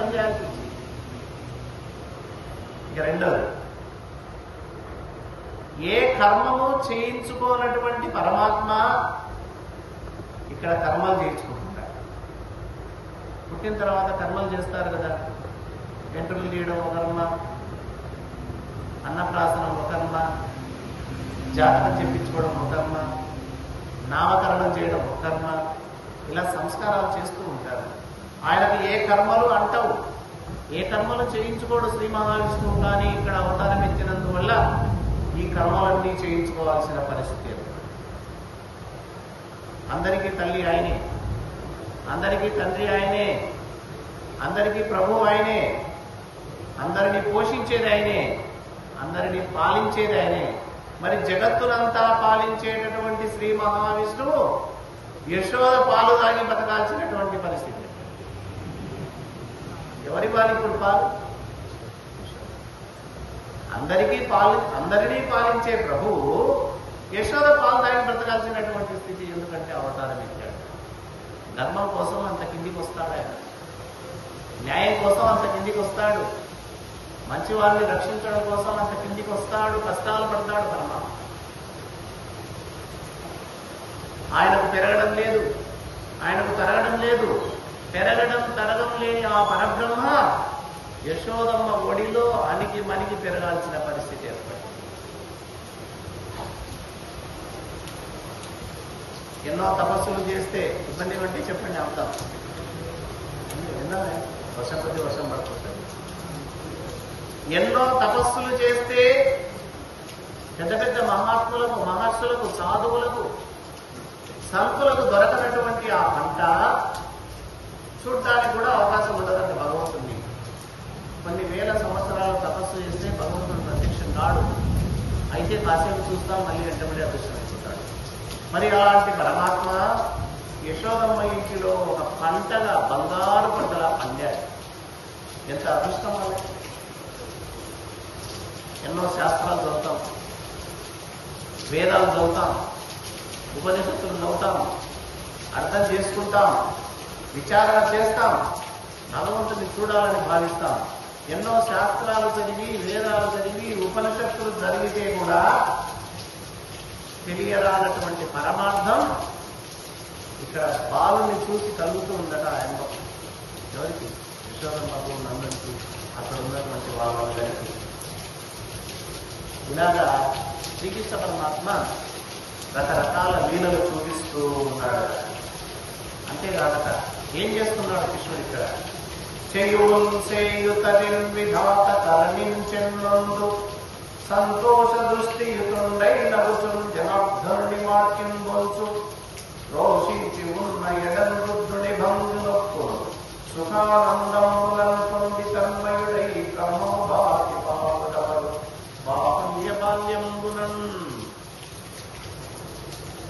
పని చేయాల్సి వచ్చింది. ఇక రెండవది, ఏ కర్మము చేయించుకోనటువంటి పరమాత్మ ఇక్కడ కర్మలు చేయించుకుంటున్నాడు. పుట్టిన తర్వాత కర్మలు చేస్తారు కదా, వెంట్రుకలు తీయడం ఒక కర్మ, అన్నప్రాసనం ఒక కర్మ, జాతకం చెప్పించుకోవడం ఒక కర్మ, నామకరణం చేయడం ఒక కర్మ, ఇలా సంస్కారాలు చేస్తూ ఉంటారు. ఆయనకు ఏ కర్మలు అంటవు, ఏ కర్మలు చేయించుకోడు శ్రీ మహావిష్ణువు. కానీ ఇక్కడ అవతారం ఎత్తినందువల్ల ఈ కర్మలన్నీ చేయించుకోవాల్సిన పరిస్థితి. అందరికీ తల్లి ఆయనే, అందరికీ తండ్రి ఆయనే, అందరికీ ప్రభు ఆయనే, అందరినీ పోషించేది ఆయనే, అందరినీ పాలించేది ఆయనే. మరి జగత్తునంతా పాలించేటటువంటి శ్రీ మహావిష్ణువు యశోద పాలు తాగి బతకాల్సినటువంటి పరిస్థితి. ఎవరి పాలింపుడు పాలు? అందరినీ పాలించే ప్రభువు యశోద పాలు తాగి బ్రతకాల్సినటువంటి స్థితి. ఎందుకంటే అవతారం ఎత్తాడు. ధర్మం కోసం అంత కిందికి వస్తాడు ఆయన, న్యాయం కోసం అంత కిందికి వస్తాడు, మంచి వారిని రక్షించడం కోసం అంత కిందికి వస్తాడు, కష్టాలు పడతాడు పరమాత్మ. ఆయనకు పెరగడం లేదు, ఆయనకు తరగడం లేదు. పెరగడం తరగడం లేని ఆ పరబ్రహ్మ యశోదమ్మ ఒడిలో అణికి మణికి పెరగాల్సిన పరిస్థితి ఏర్పడింది. ఎన్నో తపస్సులు చేస్తే ఇబ్బంది బట్టి చెప్పండి, అవుతాం. వర్షం కొద్ది వర్షం పడుతుంటుంది. ఎన్నో తపస్సులు చేస్తే పెద్ద పెద్ద మహాత్ములకు, మహర్షులకు, సాధువులకు, సంతులకు దొరకనటువంటి ఆ పంట చూడటానికి కూడా అవకాశం ఉండదండి భగవంతుడిని. కొన్ని వేల సంవత్సరాలు తపస్సు చేస్తే భగవంతుడు ప్రత్యక్షం కాడు. అయితే కాసేపు చూస్తాం, మళ్ళీ వెంటబడి అదృష్టమైపోతాడు. మరి అలాంటి పరమాత్మ యశోదమ్మ ఇంటిలో ఒక పంటగా, బంగారు పంటలా పండాడు. ఎంత అదృష్టం వల్ల. ఎన్నో శాస్త్రాలు చదువుతాం, వేదాలు చదువుతాం, ఉపనిషత్తులు చదువుతాం, అర్థం చేసుకుంటాం, విచారణ చేస్తాం, భగవంతుని చూడాలని భావిస్తాం. ఎన్నో శాస్త్రాలు చదివి, వేదాలు చదివి, ఉపనిషత్తులు చదివితే కూడా తెలియరానటువంటి పరమార్థం ఇక్కడ బాలుని చూసి కలుగుతూ ఉండట ఆయనలో. ఎవరికి? యశోదమ్మకు, నందనికి, అక్కడ ఉన్నటువంటి వాళ్ళందరికీ. ఇలాగా శ్రీకృష్ణ పరమాత్మ రకరకాల లీలలు చూపిస్తూ ఉన్నాడు. అంతేకాదట ఏం చేస్తున్నాడు కృష్ణుడు ఇక్కడ? చేయుత కరణించెన్నందు సంతోష దృష్టియుతుండై నవ్వుతుం జనార్దనుడి వాక్యం బోల్చు రోషించి ఉన్న ఎడన్ రుద్రుని భంగునొప్పు సుఖానందములను పొంది తన్మయుడై బ్రహ్మోభాతి పావుడవరు బాహ్య బాల్యంబునం.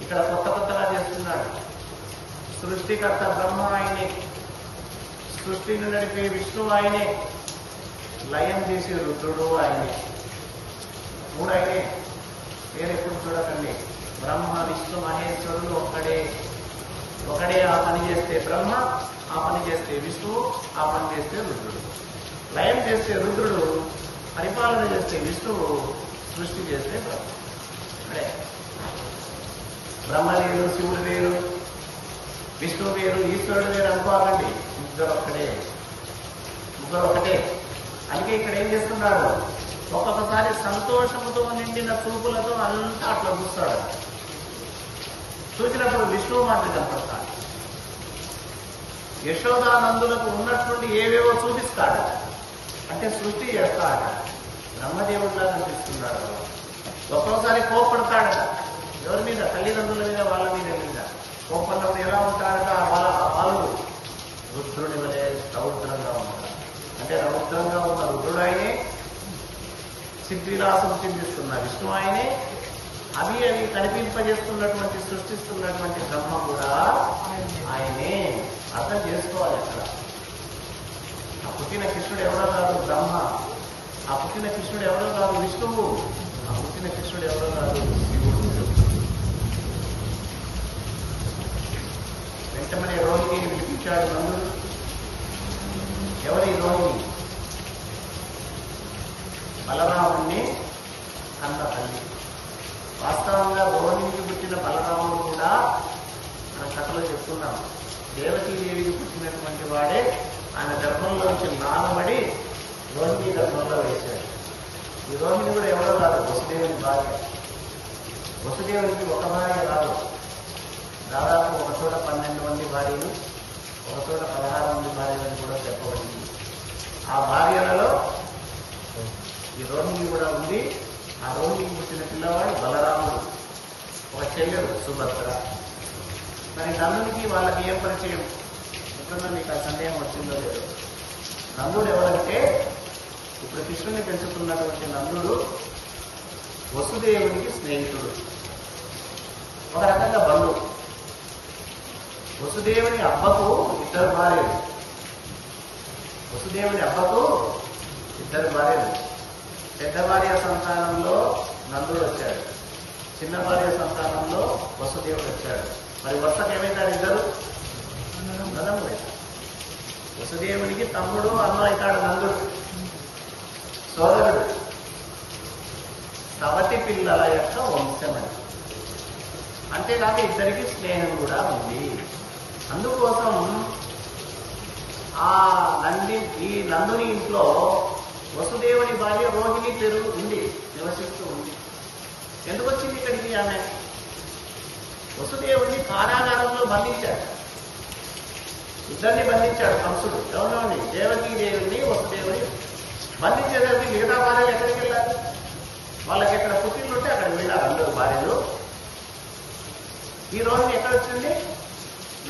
ఇక్కడ కొత్తగా చేస్తున్నాడు. సృష్టికర్త బ్రహ్మ ఆయనే, సృష్టిని నడిపే విష్ణువు ఆయనే, లయం చేసే రుద్రుడు ఆయనే. మూడు ఆయనే, వేరెప్పుడు చూడకండి. బ్రహ్మ, విష్ణు, మహేశ్వరుడు ఒకడే. ఆ పని చేస్తే బ్రహ్మ, ఆ పని చేస్తే విష్ణువు, ఆ పని చేస్తే రుద్రుడు. లయం చేస్తే రుద్రుడు, పరిపాలన చేస్తే విష్ణువు, సృష్టి చేస్తే బ్రహ్మ. అదే బ్రహ్మ వేరు, శివుడు వేరు, విష్ణువు వేరు, ఈశ్వరుడు వేరు అనుకోవాలండి. ముగ్గురు ఒకటే. అందుకే ఇక్కడ ఏం చేస్తున్నాడు? ఒక్కొక్కసారి సంతోషముతో నిండిన చూపులతో అంతా అట్లా చూస్తాడు. చూసినప్పుడు విష్ణువు మాట కనపడతాడు. యశోదానందులకు ఉన్నటువంటి ఏవేవో చూపిస్తాడు. అంటే సృష్టి చేస్తాడు. బ్రహ్మదేవుడిలా కనిపిస్తున్నాడు. ఒక్కొక్కసారి కోపడతాడట. ఎవరి మీద? తల్లిదండ్రుల మీద, వాళ్ళ మీద కోపన్నప్పుడు ఎలా ఉంటాడట? వాళ్ళు రుద్రుని వలె రౌద్రంగా ఉంటారు. అంటే రౌద్రంగా ఉన్న రుద్రుడు ఆయనే, సిద్ధిలాసం చిందిస్తున్న విష్ణు ఆయనే, అవి కనిపింపజేస్తున్నటువంటి, సృష్టిస్తున్నటువంటి బ్రహ్మ కూడా ఆయనే. అర్థం చేసుకోవాలి. అక్కడ ఆ పుట్టిన కృష్ణుడు ఎవరో కాదు బ్రహ్మ, ఆ పుట్టిన కృష్ణుడు ఎవరో కాదు విష్ణువు, ఆ పుట్టిన కృష్ణుడు ఎవరో కాదు శివుడు. వెంటనే రోగిని విడిపించాడు నందుడు. ఎవరి రోహిణి? బలరాముణ్ణి కన్న తల్లి. వాస్తవంగా రోహిణికి పుట్టిన బలరాముడు కూడా మన కథలో చెప్తున్నాం, దేవకీదేవికి పుట్టినటువంటి వాడే ఆయన గర్భంలోంచి నానబడి రోహిణి గర్భంలో వేశాడు. ఈ రోహిణి కూడా ఎవరో కాదు, వసుదేవుని భార్య. వసుదేవునికి ఒక భార్య రాదు, దాదాపు ఒక చోట 12 మంది భార్యలు, ఒక చోట 16 మంది భార్యలని కూడా చెప్పబడింది. ఆ భార్యలలో ఈ రోహిణి కూడా ఉంది. ఆ రోహిణికి పుట్టిన పిల్లవాడు బలరాముడు, ఒక చెల్లెడు సుభద్ర. మరి నందునికి వాళ్ళకి ఏం పరిచయం? ఎప్పుడన్నా మీకు ఆ సందేహం వచ్చిందో లేదో. నందుడు ఎవరంటే, ఇప్పుడు కృష్ణుని పెంచుతున్నటువంటి నందుడు వసుదేవునికి స్నేహితుడు, ఒక రకంగా బంధువు. వసుదేవుని అబ్బకు 2 భార్యలు, వసుదేవుని అబ్బకు 2 భార్యలు. పెద్ద భార్య సంతానంలో నందుడు వచ్చాడు, చిన్న భార్య సంతానంలో వసుదేవుడు వచ్చాడు. మరి వరుసకు ఏమైతారు? 2 అన్నదమ్ములు. వసుదేవునికి తమ్ముడు అన్న అవుతాడు నందుడు, సోదరుడు. సవతి పిల్లల యొక్క వంశమని. అంతేకాక ఇద్దరికి స్నేహం కూడా ఉంది. అందుకోసం ఈ నందుని ఇంట్లో వసుదేవుని భార్య రోహిణి పేరు ఉంది, నివసిస్తూ ఉంది. ఎందుకు వచ్చింది ఇక్కడికి ఆమె? వసుదేవుడిని కారాగారంలో బంధించాడు, ఇద్దరిని బంధించాడు కంసుడు. ఎవరిని? దేవకీదేవుని వసుదేవుని బంధించేసరికి మిగతా భార్యలు ఎక్కడికి వెళ్ళారు? వాళ్ళకి ఎక్కడ పుట్టిల్లు ఉంటే అక్కడికి వెళ్ళారు అందరూ భార్యలు. ఈ రోహిణి ఎక్కడ వచ్చింది?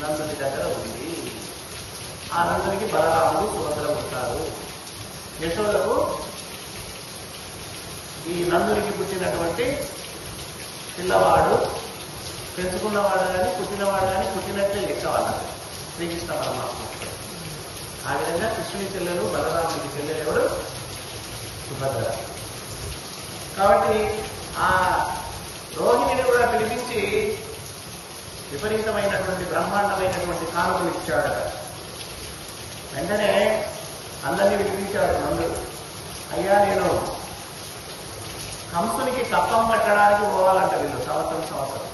నందుని దగ్గర ఉంది. ఆ నందునికి బలరాముడు సుభద్ర పుట్టారు. యశోదకు ఈ నందునికి పుట్టినటువంటి పిల్లవాడు, పెంచుకున్నవాడు కానీ పుట్టినవాడు కానీ పుట్టినట్లే లెక్క వాళ్ళకి శ్రీకృష్ణ పరమాత్మ. ఆ విధంగా కృష్ణుని చెల్లెలు, బలరాముడికి చెల్లెలు ఎవరు? సుభద్ర. కాబట్టి ఆ రోహిణిని కూడా పిలిపించి విపరీతమైనటువంటి బ్రహ్మాండమైనటువంటి కానుకలు ఇచ్చాడు. వెంటనే అందరినీ విడిపించాడు నందుడు. అయ్యా, నేను కంసునికి కప్పం కట్టడానికి పోవాలంట వీళ్ళు సంవత్సరం.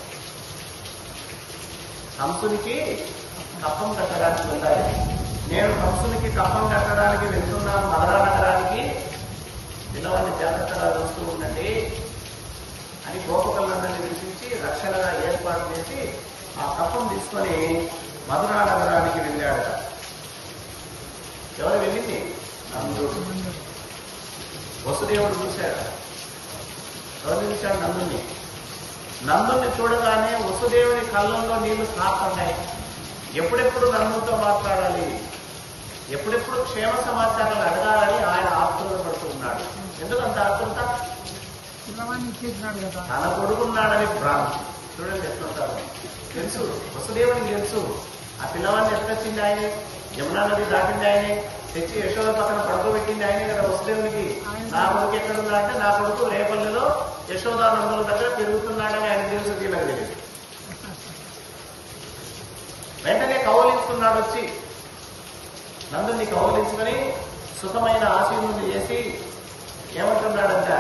కంసునికి కప్పం కట్టడానికి వెళ్ళాలి. నేను కంసునికి కప్పం కట్టడానికి వెళ్తున్నాను మధురా నగరానికి, పిల్లవాడిని జాగ్రత్తగా చూస్తూ ఉండండి అని గోపకులందరినీ పిలిపించి రక్షణగా ఏర్పాటు చేసి ఆ కప్పం తీసుకొని మధురా నగరానికి వెళ్ళాడట. ఎవరు వెళ్ళింది? నందుడు. వసుదేవుడు చూశాడు. ఎవరు చూశాడు? నందుని. నందుని చూడగానే వసుదేవుని కళ్ళల్లో నీళ్లు సాగుతున్నాయి. ఎప్పుడెప్పుడు నందుతో మాట్లాడాలి, ఎప్పుడెప్పుడు క్షేమ సమాచారాలు అడగాలని ఆయన ఆతృత పడుతూ ఉన్నాడు. ఎందుకంత ఆతృత? తన కొడుకున్నాడని భ్రాంతి. చూడండి ఎట్లుంటారు. తెలుసు, వసుదేవునికి తెలుసు. ఆ పిల్లవాడిని ఎత్తుకొచ్చింది ఆయనే, యమునా నది దాటింది ఆయనే, తెచ్చి యశోద పక్కన పడుకోబెట్టింది ఆయనే కదా వసుదేవునికి. నా కొడుకు ఎక్కడున్నా అంటే నా కొడుకు రేపల్లిలో యశోదానందుల దగ్గర పెరుగుతున్నాడని ఆయన తెలుసు. వీళ్ళకి తెలియదు. వెంటనే కౌలించుకున్నాడు వచ్చి. నందుని కౌలించుకొని సుఖమైన ఆశీర్వాదం చేసి ఏమంటున్నాడంట?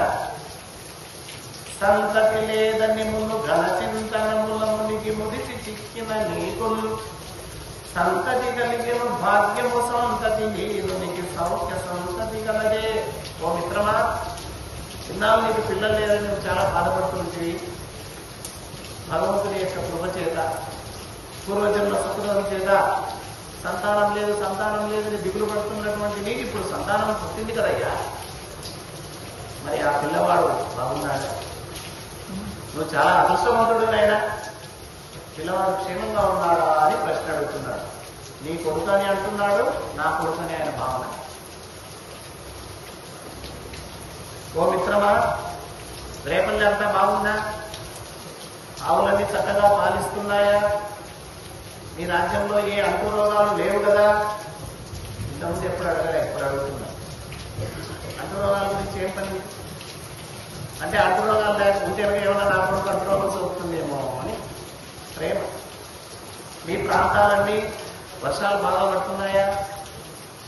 సంతతి లేదని ముందు ఘనచింతనముల మునికి ముదిసి చిక్కిన నీకులు సంతతి కలిగిన భాగ్యము సంతతి నీరునికి సౌఖ్య సంతతి కలదే. ఓ మిత్రమా, ఇన్నాళ్ళు నీకు పిల్లలు లేదని నువ్వు చాలా బాధపడుతుంటివి. భగవంతుని యొక్క కృప చేత, పూర్వజన్మ సుకృతం చేత సంతానం లేదని దిగులు పడుతున్నటువంటి నీకు ఇప్పుడు సంతానం పుట్టింది కదయ్యా. మరి ఆ పిల్లవాడు బాగున్నాడు. నువ్వు చాలా అదృష్టవంతుడు నాయన. పిల్లవాడు క్షేమంగా ఉన్నాడా అని ప్రశ్న అడుగుతున్నాడు. నీ కొడుకు అని అంటున్నాడు, నా కొడుకుని ఆయన భావన. ఓ మిత్రమా, రేపల్లి అంతా బాగుందా? ఆవులన్నీ చక్కగా పాలిస్తున్నాయా? నీ రాజ్యంలో ఏ అంటు రోగాలు లేవు కదా? ఇంతకుముందు ఎప్పుడు అడగలే, ఎప్పుడు అడుగుతున్నా. అంటు రోగాల గురించి ఏం పని? అంటే అంటు రోగాలు లేకుంటే ఏమన్నా నా కొడుకు అంటు రోగం సోకుతుందేమో అని ప్రేమ. మీ ప్రాంతాలన్నీ వర్షాలు బాగా పడుతున్నాయా?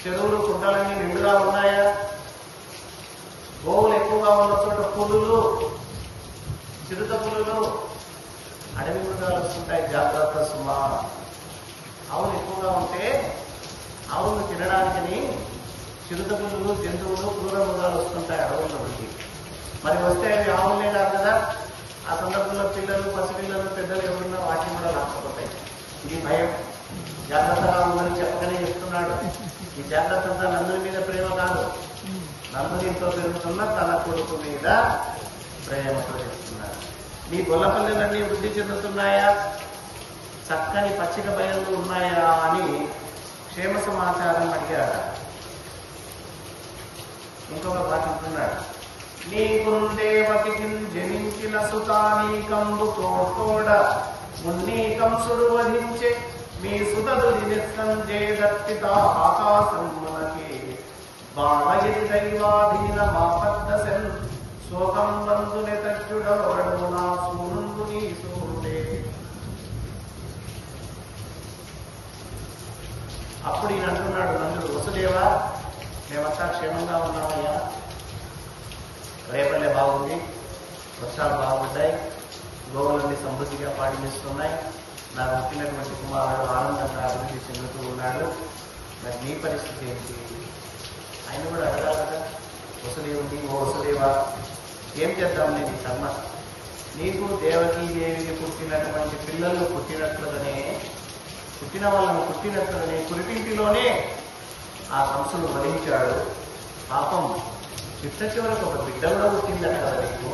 చెరువులు కుంటలన్నీ నిండుగా ఉన్నాయా? గోవులు ఎక్కువగా ఉన్న చోట పులులు, చిరుత పులులు, అడవి మృగాలు వస్తుంటాయి, జాగ్రత్త సుమా. ఆవులు ఎక్కువగా ఉంటే ఆవులను తినడానికని చిరుత పులులు, జంతువులు, క్రూర మృగాలు వస్తుంటాయి అడవుల్లోకి. మరి వస్తే అవి ఆవులే కాదు కదా. ఆ సందర్భంలో పిల్లలు, పసిపిల్లలు, పెద్దలు ఎవరున్నా వాటిని కూడా లాక్కపోతాయి. ఇది భయం. జాగ్రత్తగా ఉందని చెప్పకనే చెప్తున్నాడు. ఈ జాగ్రత్త అంతా నందుని మీద ప్రేమ కాదు, నందునితో పెరుగుతున్న తన కొడుకు మీద ప్రేమతో చెప్తున్నాడు. మీ గొల్లపల్లెలన్నీ వృద్ధి చెందుతున్నాయా? చక్కని పచ్చిక బయళ్ళు ఉన్నాయా అని క్షేమ సమాచారం అడిగాడు. ఇంకొక పాట అంటున్నాడు, నీకుందేవతికి జనించిన సుతానీకంబు తోడ మున్నీకంసుడు వధించే మీ సుతదు నిస్సంజేదత్తిత ఆకాశం మనకి బాణగిరి దైవాధీన మాపద్దశన్ శోకం నందుని తజ్జుడవడు నా సూనుందు నీ సూనుడే. అప్పుడు ఈయన అంటున్నాడు నందుడు, వసుదేవా మేమంతా క్షేమంగా ఉన్నామయ్యా, రేపల్లె బాగుంది, వర్షాలు బాగుంటాయి, గోవులన్నీ సమృద్ధిగా పాటిస్తున్నాయి, నాకు పుట్టినటువంటి కుమారుడు ఆనందంగా అభివృద్ధి చెందుతూ ఉన్నాడు, మరి నీ పరిస్థితి ఏంటి? ఆయన కూడా అడగాలి కదా వసుదేవుని, ఓ వసుదేవా ఏం చేద్దాం నేను ఈ కర్మ? నీకు దేవకీ దేవికి పుట్టినటువంటి పిల్లలు పుట్టినట్లుగానే పుట్టినట్లుగానే ఆ కంసుడు వధించాడు. పాపం చిట్ట చివరకు ఒక బిడ్డ కూడా పుట్టిందట కదా నీకు.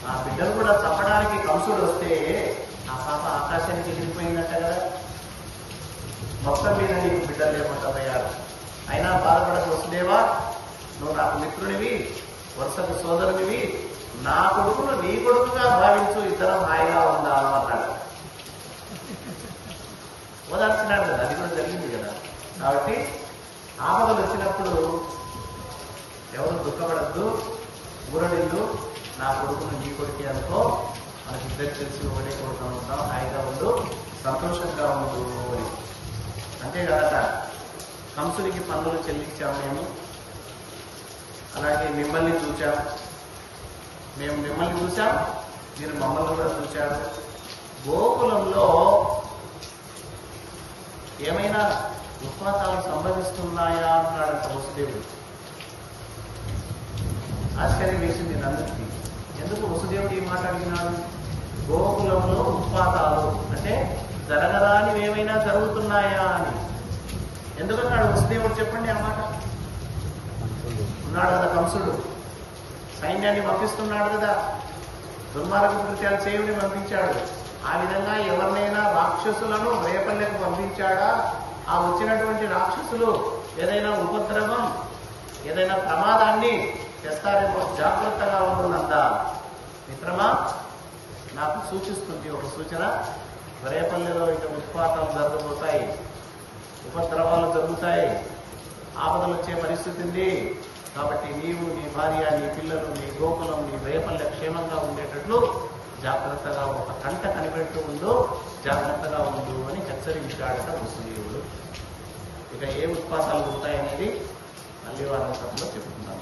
ఆ బిడ్డను కూడా చంపడానికి కంసుడు వస్తే ఆ పాప ఆకాశానికి ఎగిరిపోయిందట కదా. మొత్తం మీద నీకు బిడ్డలు లేకుండా పోయారు. అయినా బాధపడకు వసుదేవా, నువ్వు నాకు మిత్రునివి, వరుసకు సోదరునివి, నా కొడుకును నీ కొడుకుగా భావించు, ఇద్దరం హాయిగా ఉందాను అన్నాడు. ఓదార్చినాడు కదా, అది కూడా జరిగింది కదా. కాబట్టి ఆపదలు వచ్చినప్పుడు ఎవరు దుఃఖపడద్దు, ఊరడిల్లు, నా కొడుకును నీ కొడుకే అనుకో, మనకి ఇద్దరు తెలిసి ఒకటే కొడుకు ఉంటాం, హాయిగా ఉండు, సంతోషంగా ఉండు అని. అంతేకాదట కంసుడికి పన్నులు చెల్లించాము మేము, అలాగే మిమ్మల్ని చూచాం, మేము మిమ్మల్ని చూసాం, మీరు మమ్మల్ని కూడా చూశారు. గోకులంలో ఏమైనా ఉత్పాతాలు సంభవిస్తున్నాయా అన్నాడంట వసుదేవుడు. ఆశ్చర్యం వేసింది నందుడికి. ఎందుకు వసుదేవుడు ఈ మాట అడిగినాడు? గోకులంలో ఉత్పాతాలు అంటే జరగరానివి ఏమైనా జరుగుతున్నాయా అని. ఎందుకన్నాడు వసుదేవుడు? చెప్పండి ఆ మాట. ఉన్నాడు కదా కంసుడు, సైన్యాన్ని పంపిస్తున్నాడు కదా, దుర్మార్గ కృత్యాలు చేయుని పంపించాడు. ఆ విధంగా ఎవరినైనా రాక్షసులను రేపల్లెకు పంపించాడా? ఆ వచ్చినటువంటి రాక్షసులు ఏదైనా ఉపద్రవం, ఏదైనా ప్రమాదాన్ని తెస్తారేమో, జాగ్రత్తగా ఉంటుందంతా. మిత్రమా, నాకు సూచిస్తుంది ఒక సూచన, రేపల్లెలో ఇక ఉత్పాతాలు జరగబోతాయి, ఉపద్రవాలు జరుగుతాయి, ఆపదలు వచ్చే పరిస్థితి ఉంది. కాబట్టి నీవు, నీ భార్య, నీ పిల్లలు, నీ గోకులం, నీ రేపల్లె క్షేమంగా ఉండేటట్లు జాగ్రత్తగా ఒక కంట కనిపెడుతూ ఉండు, జాగ్రత్తగా ఉండు అని హెచ్చరించాడట వసుదేవుడు. ఇక ఏ ఉత్పాతాలు ఉంటాయనేది మళ్ళీ వారం సభలో చెప్పుకుందాం.